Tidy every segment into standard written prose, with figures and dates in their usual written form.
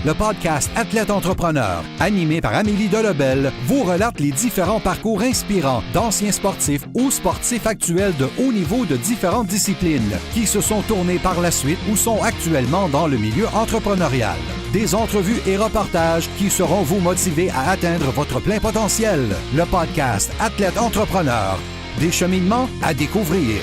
Le podcast Athlète Entrepreneur, animé par Amélie Delebel, vous relate les différents parcours inspirants d'anciens sportifs ou sportifs actuels de haut niveau de différentes disciplines qui se sont tournés par la suite ou sont actuellement dans le milieu entrepreneurial. Des entrevues et reportages qui sauront vous motiver à atteindre votre plein potentiel. Le podcast Athlète Entrepreneur, des cheminements à découvrir.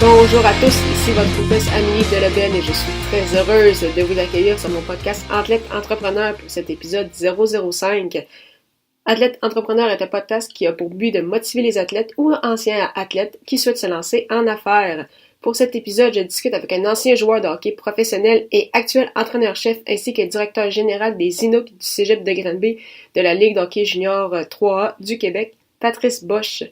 Bonjour à tous, ici votre hôtesse Amélie Delebel et je suis très heureuse de vous accueillir sur mon podcast Athlète Entrepreneur pour cet épisode 005. Athlète Entrepreneur est un podcast qui a pour but de motiver les athlètes ou anciens athlètes qui souhaitent se lancer en affaires. Pour cet épisode, je discute avec un ancien joueur de hockey professionnel et actuel entraîneur-chef ainsi que directeur général des Inuks du Cégep de Granby de la Ligue de hockey junior 3A du Québec, Patrice Bosch.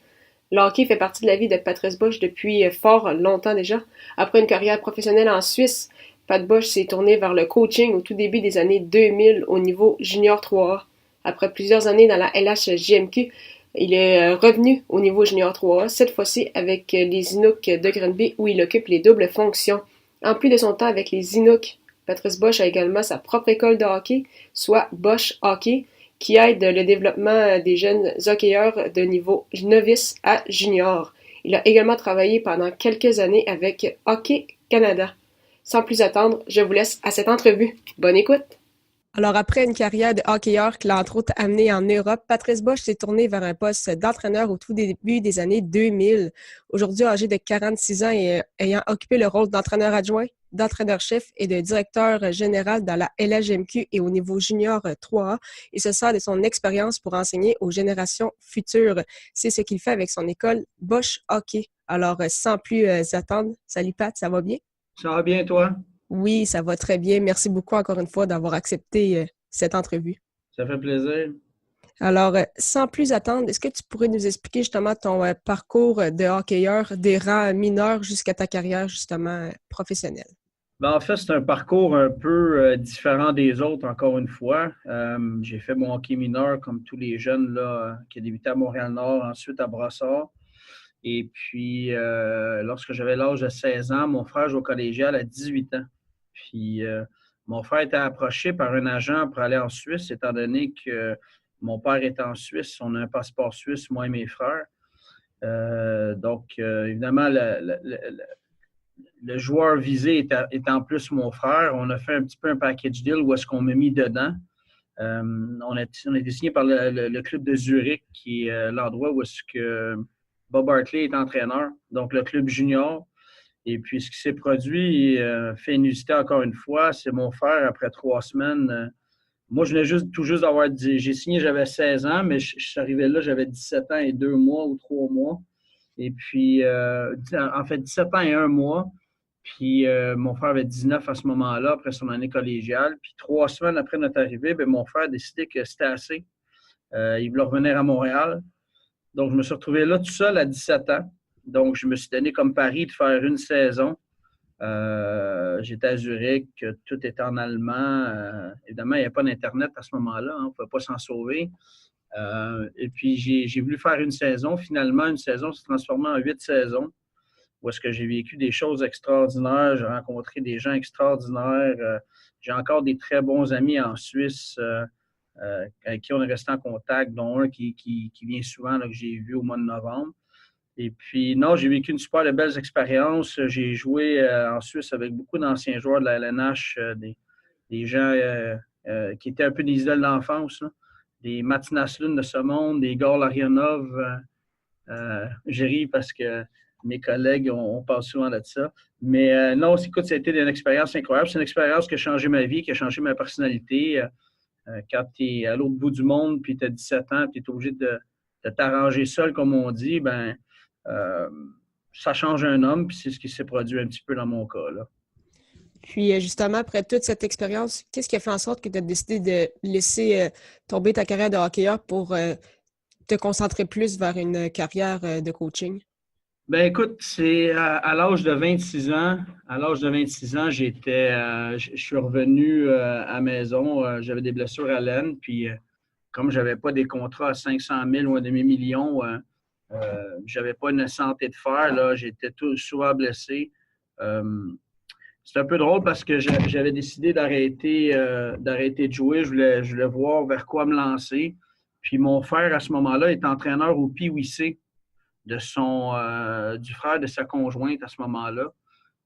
Le hockey fait partie de la vie de Patrice Bosch depuis fort longtemps déjà. Après une carrière professionnelle en Suisse, Pat Bosch s'est tourné vers le coaching au tout début des années 2000 au niveau junior 3A. Après plusieurs années dans la LHJMQ, il est revenu au niveau junior 3A, cette fois-ci avec les Inuks de Granby où il occupe les doubles fonctions. En plus de son temps avec les Inuks, Patrice Bosch a également sa propre école de hockey, soit Bosch Hockey, qui aide le développement des jeunes hockeyeurs de niveau novice à junior. Il a également travaillé pendant quelques années avec Hockey Canada. Sans plus attendre, je vous laisse à cette entrevue. Bonne écoute! Alors, après une carrière de hockeyeur qui l'a entre autres amené en Europe, Patrice Bosch s'est tourné vers un poste d'entraîneur au tout début des années 2000. Aujourd'hui, âgé de 46 ans et ayant occupé le rôle d'entraîneur adjoint, d'entraîneur-chef et de directeur général dans la LHJMQ et au niveau junior 3A, il se sert de son expérience pour enseigner aux générations futures. C'est ce qu'il fait avec son école Bosch Hockey. Alors, sans plus attendre, salut Pat, ça va bien? Ça va bien, toi? Oui, ça va très bien. Merci beaucoup encore une fois d'avoir accepté cette entrevue. Ça fait plaisir. Alors, sans plus attendre, est-ce que tu pourrais nous expliquer justement ton parcours de hockeyeur des rangs mineurs jusqu'à ta carrière justement professionnelle? En fait, c'est un parcours un peu différent des autres, encore une fois. J'ai fait mon hockey mineur comme tous les jeunes là, qui ont débuté à Montréal-Nord, ensuite à Brossard. Et puis, lorsque j'avais l'âge de 16 ans, mon frère joue au collégial à 18 ans. Puis, mon frère était approché par un agent pour aller en Suisse, étant donné que mon père était en Suisse. On a un passeport suisse, moi et mes frères. Donc, évidemment, le joueur visé est en plus mon frère. On a fait un petit peu un package deal où est-ce qu'on m'a mis dedans. On a été signé par le club de Zurich, qui est l'endroit où est-ce que Bob Hartley est entraîneur, donc le club junior. Et puis, ce qui s'est produit, fait inusité encore une fois, c'est mon frère, après 3 semaines. Moi, je venais tout juste d'avoir dit, j'ai signé, j'avais 16 ans, mais je suis arrivé là, j'avais 17 ans et 2 mois ou 3 mois. Et puis, en fait, 17 ans et 1 mois. Puis, mon frère avait 19 à ce moment-là, après son année collégiale. Puis, 3 semaines après notre arrivée, bien, mon frère a décidé que c'était assez. Il voulait revenir à Montréal. Donc, je me suis retrouvé là tout seul à 17 ans. Donc, je me suis donné comme pari de faire une saison. J'étais à Zurich, tout était en allemand. Évidemment, il n'y avait pas d'Internet à ce moment-là. On ne pouvait pas s'en sauver. Et puis, j'ai voulu faire une saison. Finalement, une saison s'est transformée en 8 saisons où est-ce que j'ai vécu des choses extraordinaires. J'ai rencontré des gens extraordinaires. J'ai encore des très bons amis en Suisse avec qui on est resté en contact, dont un qui vient souvent, là, que j'ai vu au mois de novembre. Et puis, non, j'ai vécu une super de belles expériences. J'ai joué en Suisse avec beaucoup d'anciens joueurs de la LNH, des gens qui étaient un peu des idoles d'enfance, là. Des Mats Naslund de ce monde, des Igor Larionov. J'ai ri parce que mes collègues, on parle souvent de ça. Mais non, écoute, ça a été une expérience incroyable. C'est une expérience qui a changé ma vie, qui a changé ma personnalité. Quand tu es à l'autre bout du monde, puis tu as 17 ans, puis tu es obligé de t'arranger seul, comme on dit, ben ça change un homme, puis c'est ce qui s'est produit un petit peu dans mon cas, là. Puis justement, après toute cette expérience, qu'est-ce qui a fait en sorte que tu as décidé de laisser tomber ta carrière de hockeyeur pour te concentrer plus vers une carrière de coaching? Ben écoute, c'est à l'âge de 26 ans. À l'âge de 26 ans, je suis revenu à la maison. J'avais des blessures à l'aine, puis comme je n'avais pas des contrats à 500 000 ou un demi-million, je n'avais pas une santé de fer. Là, j'étais souvent blessé. C'est un peu drôle parce que j'avais décidé d'arrêter de jouer. Je voulais voir vers quoi me lancer. Puis mon frère, à ce moment-là, est entraîneur au PWC du frère de sa conjointe à ce moment-là.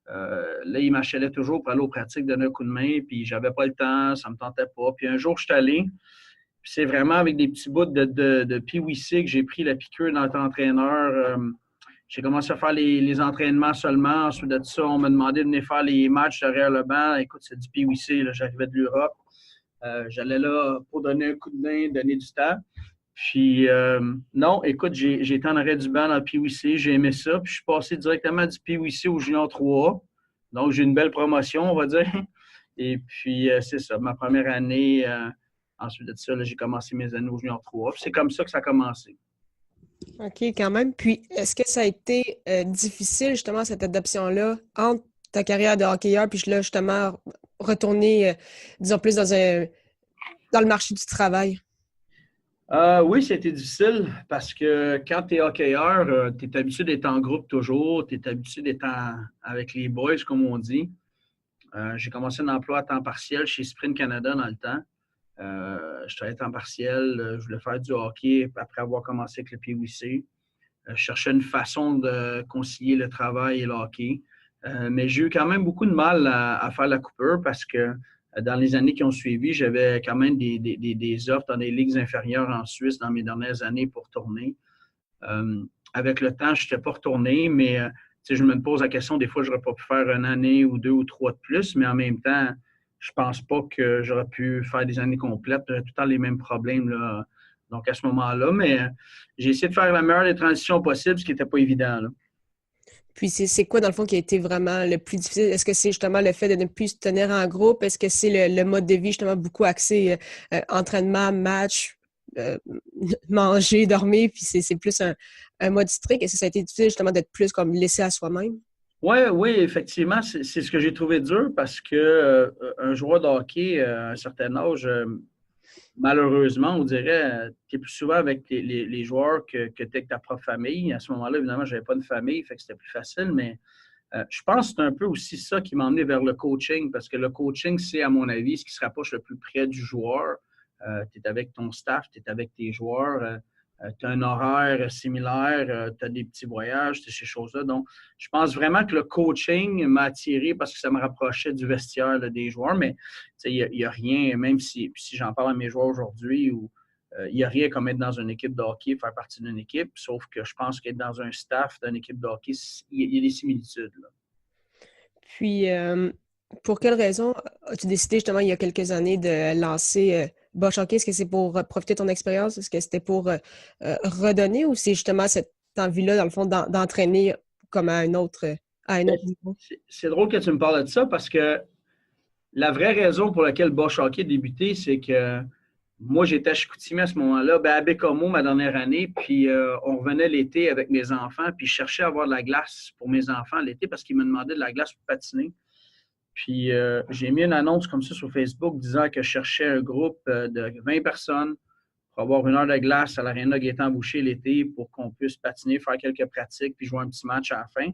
Là, il m'achalait toujours pour aller aux pratiques, donner un coup de main, puis j'avais pas le temps, ça me tentait pas. Puis un jour, je suis allé, puis c'est vraiment avec des petits bouts de PWC que j'ai pris la piqûre dans l'entraîneur. J'ai commencé à faire les entraînements seulement. Ensuite de ça, on m'a demandé de venir faire les matchs derrière le banc. Écoute, c'est du PWC, là, j'arrivais de l'Europe. J'allais là pour donner un coup de main, donner du temps. Puis, non, écoute, j'ai été en arrêt du banc dans le PWC, j'ai aimé ça. Puis, je suis passé directement du PWC au Junior 3A. Donc, j'ai une belle promotion, on va dire. Et puis, c'est ça, ma première année. Ensuite de ça, là, j'ai commencé mes années au Junior 3A. Puis, c'est comme ça que ça a commencé. OK, quand même. Puis, est-ce que ça a été difficile, justement, cette adoption-là, entre ta carrière de hockeyeur, puis là, justement, retourner, disons, plus dans le marché du travail? Oui, c'était difficile parce que quand tu es hockeyeur, tu es habitué d'être en groupe toujours, tu es habitué d'être avec les boys, comme on dit. J'ai commencé un emploi à temps partiel chez Sprint Canada dans le temps. Je travaillais à temps partiel, je voulais faire du hockey après avoir commencé avec le PWC. Je cherchais une façon de concilier le travail et le hockey. Mais j'ai eu quand même beaucoup de mal à faire la coupure parce que dans les années qui ont suivi, j'avais quand même des offres dans des ligues inférieures en Suisse dans mes dernières années pour tourner. Avec le temps, je n'étais pas retourné, mais je me pose la question, des fois, je n'aurais pas pu faire une année ou 2 ou 3 de plus, mais en même temps, je pense pas que j'aurais pu faire des années complètes. J'aurais tout le temps les mêmes problèmes là. Donc, à ce moment-là, mais j'ai essayé de faire la meilleure des transitions possibles, ce qui n'était pas évident, là. Puis, c'est quoi, dans le fond, qui a été vraiment le plus difficile? Est-ce que c'est justement le fait de ne plus se tenir en groupe? Est-ce que c'est le mode de vie, justement, beaucoup axé entraînement, match, manger, dormir, puis c'est plus un mode strict? Est-ce que ça a été difficile, justement, d'être plus comme laissé à soi-même? Oui, effectivement, c'est ce que j'ai trouvé dur parce que un joueur de hockey à un certain âge, malheureusement, on dirait, tu es plus souvent avec les joueurs que tu es avec ta propre famille. À ce moment-là, évidemment, je n'avais pas de famille, fait que c'était plus facile, mais je pense que c'est un peu aussi ça qui m'a emmené vers le coaching, parce que le coaching, c'est, à mon avis, ce qui se rapproche le plus près du joueur. Tu es avec ton staff, tu es avec tes joueurs, tu as un horaire similaire, tu as des petits voyages, ces choses-là. Donc, je pense vraiment que le coaching m'a attiré parce que ça me rapprochait du vestiaire là, des joueurs, mais il n'y a rien, même si j'en parle à mes joueurs aujourd'hui, il n'y a rien comme être dans une équipe de hockey, faire partie d'une équipe, sauf que je pense qu'être dans un staff d'une équipe de hockey, il y a des similitudes, là. Puis, pour quelle raison as-tu décidé, justement, il y a quelques années, de lancer Bosch Hockey? Est-ce que c'est pour profiter de ton expérience? Est-ce que c'était pour redonner ou c'est justement cette envie-là, dans le fond, d'entraîner comme à un autre niveau? C'est drôle que tu me parles de ça parce que la vraie raison pour laquelle Bosch Hockey a débuté, c'est que moi, j'étais à Chicoutimi à ce moment-là, à Bécomo ma dernière année, puis on revenait l'été avec mes enfants, puis je cherchais à avoir de la glace pour mes enfants l'été parce qu'ils me demandaient de la glace pour patiner. Puis j'ai mis une annonce comme ça sur Facebook disant que je cherchais un groupe de 20 personnes pour avoir 1 heure de glace à l'Aréna Gaétan-Boucher l'été pour qu'on puisse patiner, faire quelques pratiques, puis jouer un petit match à la fin.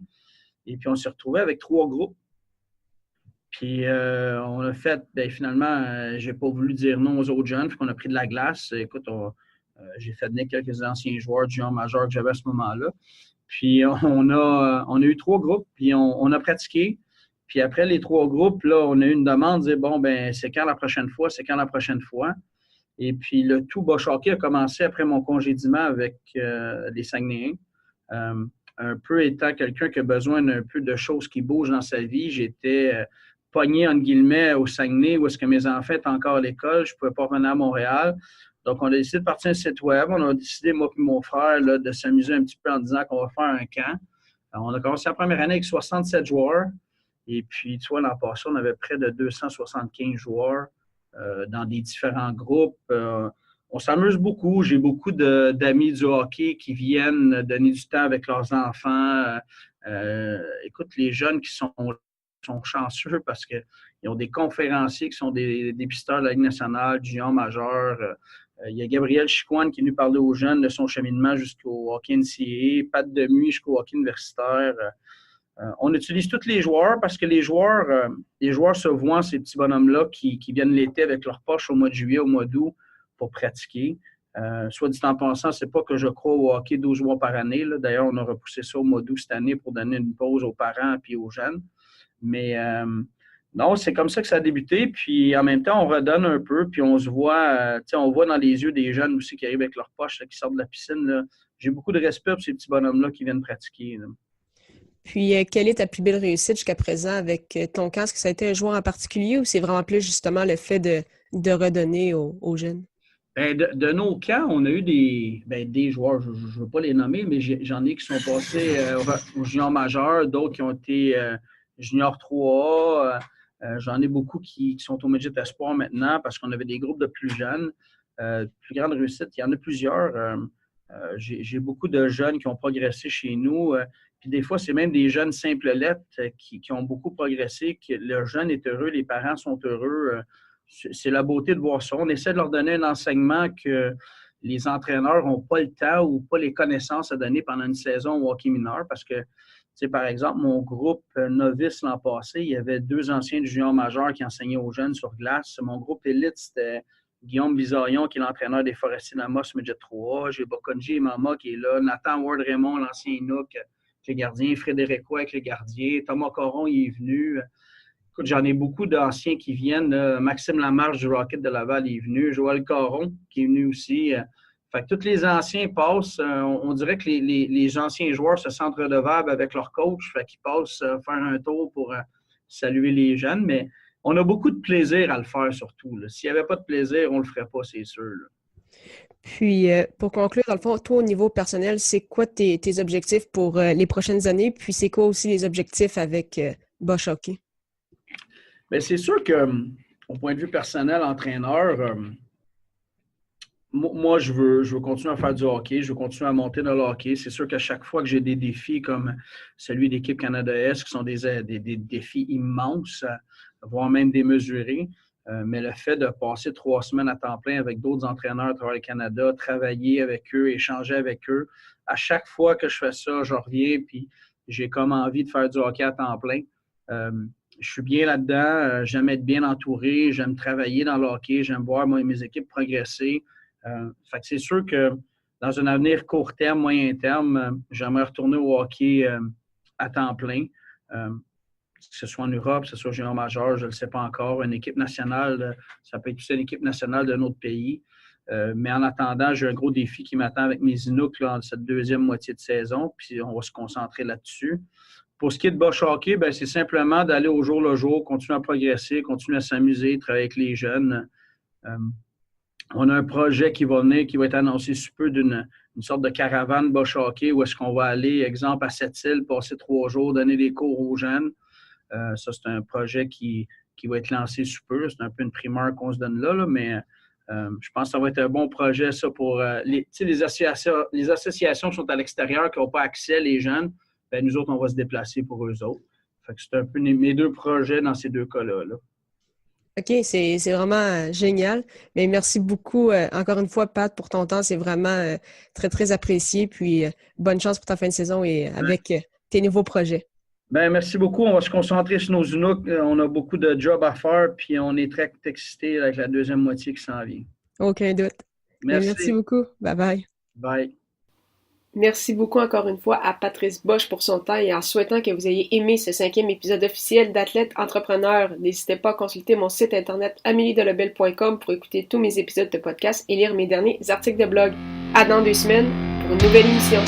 Et puis on s'est retrouvés avec 3 groupes. Puis on a fait, finalement, j'ai pas voulu dire non aux autres jeunes, puis qu'on a pris de la glace. Écoute, j'ai fait venir quelques anciens joueurs du junior majeur que j'avais à ce moment-là. Puis on a eu 3 groupes, puis on a pratiqué. Puis après les 3 groupes, là, on a eu une demande, dire bon, c'est quand la prochaine fois, c'est quand la prochaine fois. Et puis le tout Bosch Hockey a commencé après mon congédiement avec les Saguenayens. Un peu étant quelqu'un qui a besoin d'un peu de choses qui bougent dans sa vie, j'étais pogné, entre guillemets, au Saguenay, où est-ce que mes enfants étaient encore à l'école. Je ne pouvais pas revenir à Montréal. Donc, on a décidé de partir un site web. On a décidé, moi et mon frère, là, de s'amuser un petit peu en disant qu'on va faire un camp. Alors, on a commencé la première année avec 67 joueurs. Et puis, tu vois, l'an passé, on avait près de 275 joueurs dans des différents groupes. On s'amuse beaucoup. J'ai beaucoup d'amis du hockey qui viennent donner du temps avec leurs enfants. Écoute, les jeunes qui sont chanceux parce qu'ils ont des conférenciers qui sont des pisteurs de la Ligue nationale, du junior majeur. Il y a Gabriel Chicoine qui est venu parler aux jeunes de son cheminement jusqu'au hockey NCAA, Pat Demuy jusqu'au hockey universitaire. On utilise tous les joueurs parce que les joueurs se voient, ces petits bonhommes-là qui viennent l'été avec leur poche au mois de juillet, au mois d'août pour pratiquer. Soit dit en passant, c'est pas que je crois au hockey 12 mois par année. Là. D'ailleurs, on a repoussé ça au mois d'août cette année pour donner une pause aux parents et aux jeunes. Mais non, c'est comme ça que ça a débuté. Puis en même temps, on redonne un peu. Puis on se voit, on voit dans les yeux des jeunes aussi qui arrivent avec leur poche, là, qui sortent de la piscine. Là. J'ai beaucoup de respect pour ces petits bonhommes-là qui viennent pratiquer. Là. Puis, quelle est ta plus belle réussite jusqu'à présent avec ton camp? Est-ce que ça a été un joueur en particulier ou c'est vraiment plus justement le fait de redonner aux jeunes? Ben, de nos camps, on a eu des joueurs, je ne veux pas les nommer, mais j'en ai qui sont passés aux juniors majeurs, d'autres qui ont été juniors 3A. J'en ai beaucoup qui sont au midget espoir maintenant parce qu'on avait des groupes de plus jeunes. Plus grande réussite, il y en a plusieurs. J'ai beaucoup de jeunes qui ont progressé chez nous. Puis des fois, c'est même des jeunes simples lettres qui ont beaucoup progressé, que le jeune est heureux, les parents sont heureux. C'est la beauté de voir ça. On essaie de leur donner un enseignement que les entraîneurs n'ont pas le temps ou pas les connaissances à donner pendant une saison au hockey mineur parce que, par exemple, mon groupe novice l'an passé, il y avait 2 anciens du junior majeur qui enseignaient aux jeunes sur glace. Mon groupe élite, c'était Guillaume Bizarion, qui est l'entraîneur des Forestiers d'Amos, Midget 3A. J'ai Bokonji et Mama qui est là. Nathan Ward-Raymond, l'ancien Inuk, avec les gardiens. Frédéric Roy avec les gardiens. Thomas Coron, il est venu. Écoute, j'en ai beaucoup d'anciens qui viennent. Maxime Lamarche du Rocket de Laval est venu. Joël Caron qui est venu aussi. Fait que tous les anciens passent. On dirait que les anciens joueurs se sentent redevables avec leur coach. Fait qu'ils passent faire un tour pour saluer les jeunes. Mais on a beaucoup de plaisir à le faire surtout. Là. S'il n'y avait pas de plaisir, on ne le ferait pas, c'est sûr. Là. Puis, pour conclure, dans le fond, toi, au niveau personnel, c'est quoi tes objectifs pour les prochaines années? Puis, c'est quoi aussi les objectifs avec Bosch Hockey? Bien, c'est sûr que, au point de vue personnel, entraîneur, moi, je veux continuer à faire du hockey, je veux continuer à monter dans le hockey. C'est sûr qu'à chaque fois que j'ai des défis comme celui d'équipe Canada-Est, qui sont des défis immenses, voire même démesurés, mais le fait de passer 3 semaines à temps plein avec d'autres entraîneurs à travers le Canada, travailler avec eux, échanger avec eux, à chaque fois que je fais ça, je reviens puis j'ai comme envie de faire du hockey à temps plein. Je suis bien là-dedans, j'aime être bien entouré, j'aime travailler dans le hockey, j'aime voir mes équipes progresser. Fait que c'est sûr que dans un avenir court terme, moyen terme, j'aimerais retourner au hockey à temps plein. Que ce soit en Europe, que ce soit au junior majeur, je ne le sais pas encore. Une équipe nationale, ça peut être aussi une équipe nationale d'un autre pays. Mais en attendant, j'ai un gros défi qui m'attend avec mes Inuks là, dans cette deuxième moitié de saison. Puis on va se concentrer là-dessus. Pour ce qui est de Bosch Hockey, ben, c'est simplement d'aller au jour le jour, continuer à progresser, continuer à s'amuser, travailler avec les jeunes. On a un projet qui va venir, qui va être annoncé sous peu d'une sorte de caravane Bosch Hockey où est-ce qu'on va aller, exemple, à Sept-Îles, passer 3 jours, donner des cours aux jeunes. Ça, c'est un projet qui va être lancé sous peu. C'est un peu une primeur qu'on se donne là, mais je pense que ça va être un bon projet, ça, pour les associations qui sont à l'extérieur, qui n'ont pas accès, les jeunes, ben, nous autres, on va se déplacer pour eux autres. Fait que c'est un peu mes 2 projets dans ces 2 cas-là. Là. OK, c'est vraiment génial. Mais merci beaucoup, encore une fois, Pat, pour ton temps. C'est vraiment très, très apprécié. Puis, bonne chance pour ta fin de saison et avec tes nouveaux projets. Bien, merci beaucoup. On va se concentrer sur nos Inuks. On a beaucoup de jobs à faire, puis on est très excités avec la deuxième moitié qui s'en vient. Aucun doute. Merci beaucoup. Bye-bye. Bye. Merci beaucoup encore une fois à Patrice Bosch pour son temps et en souhaitant que vous ayez aimé ce 5e épisode officiel d'Athlète Entrepreneur. N'hésitez pas à consulter mon site internet ameliedelobel.com pour écouter tous mes épisodes de podcast et lire mes derniers articles de blog. À dans 2 semaines pour une nouvelle émission.